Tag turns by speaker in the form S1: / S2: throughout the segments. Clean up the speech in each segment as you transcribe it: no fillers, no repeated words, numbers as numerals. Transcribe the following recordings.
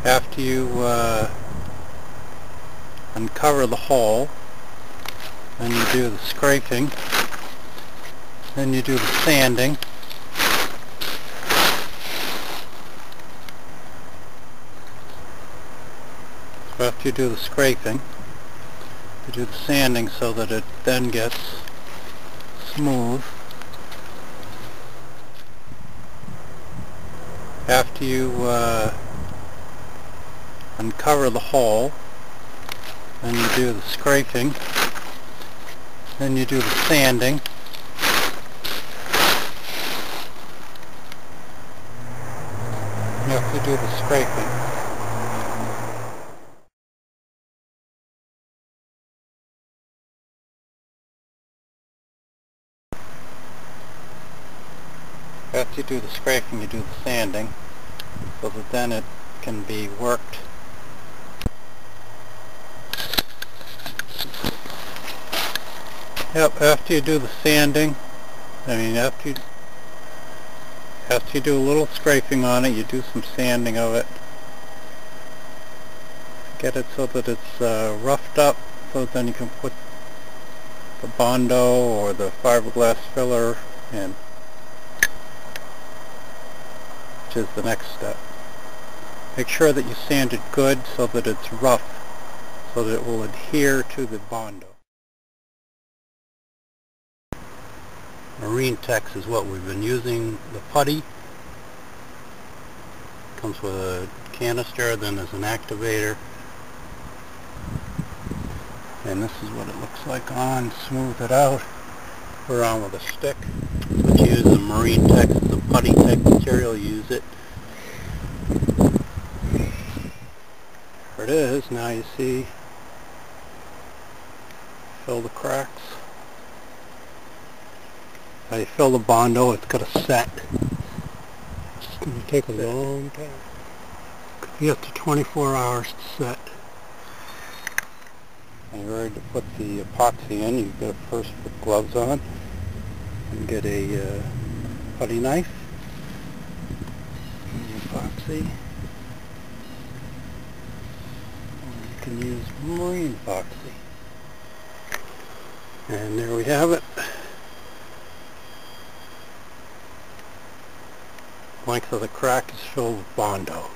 S1: After you uncover the hole, then you do the scraping, then you do the sanding. So after you do the scraping, you do the sanding so that it then gets smooth. After you uncover the hole, then you do the scraping, then you do the sanding. You have to do the scraping. After you do the scraping, you do the sanding, so that then it can be worked. Yep, after you do the sanding, after you do a little scraping on it, you do some sanding of it. Get it so that it's roughed up, so then you can put the Bondo or the fiberglass filler in, which is the next step. Make sure that you sand it good so that it's rough, so that it will adhere to the Bondo. Marine Tex is what we've been using. The putty comes with a canister, then there's an activator, and this is what it looks like on. Smooth it out. We're on with a stick, but you use the Marine Tex, the putty type material, use it. There it is. Now you see, fill the cracks. Now you fill the Bondo, it's got a set. It's going to take a long time. Could be up to 24 hours to set. When you're ready to put the epoxy in, you've got to first put gloves on and get a putty knife and the epoxy. Or you can use marine epoxy. And there we have it. Length of the crack is filled with Bondo.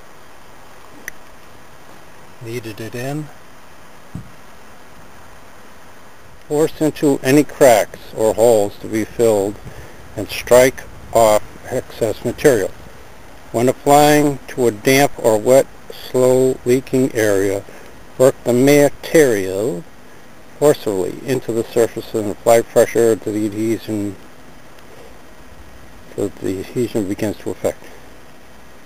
S1: Kneaded it in. Force into any cracks or holes to be filled and strike off excess material. When applying to a damp or wet, slow leaking area, work the material forcibly into the surface and apply pressure to the adhesion so that the adhesion begins to affect.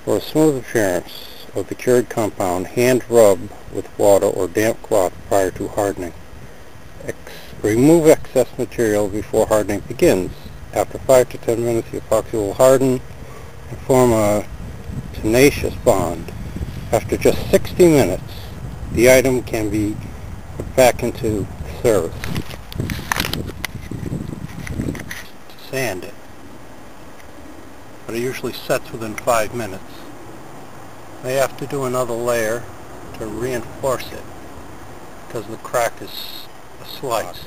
S1: For a smooth appearance of the cured compound, hand rub with water or damp cloth prior to hardening. Remove excess material before hardening begins. After 5 to 10 minutes, the epoxy will harden and form a tenacious bond. After just 60 minutes, the item can be put back into service. To sand it. But it usually sets within 5 minutes. They have to do another layer to reinforce it because the crack is sliced.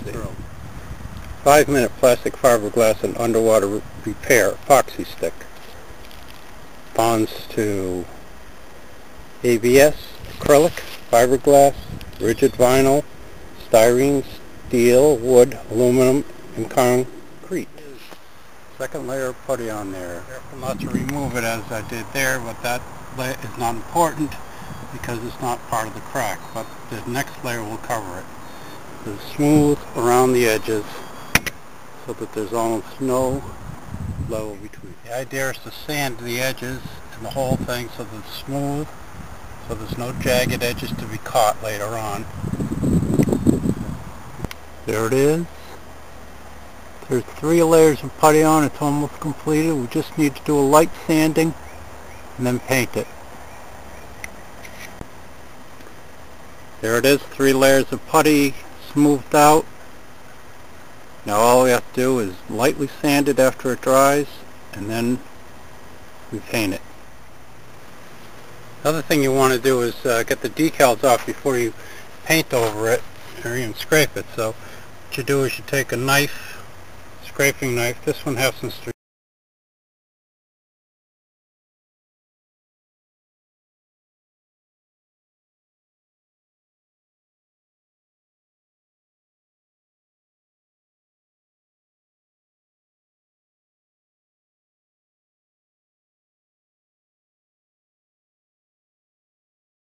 S1: 5-minute plastic fiberglass and underwater repair epoxy stick. Bonds to ABS, acrylic, fiberglass, rigid vinyl, styrene, steel, wood, aluminum, and concrete. Second layer of putty on there. Careful not to remove it as I did there, but that layer is not important because it's not part of the crack, but the next layer will cover it. So smooth around the edges so that there's almost no level between. The idea is to sand the edges and the whole thing so that it's smooth, so there's no jagged edges to be caught later on. There it is. There's 3 layers of putty on. It's almost completed. We just need to do a light sanding and then paint it. There it is, 3 layers of putty smoothed out. Now all we have to do is lightly sand it after it dries, and then we paint it. The other thing you want to do is get the decals off before you paint over it or even scrape it. So what you do is you take a knife, scraping knife. This one has some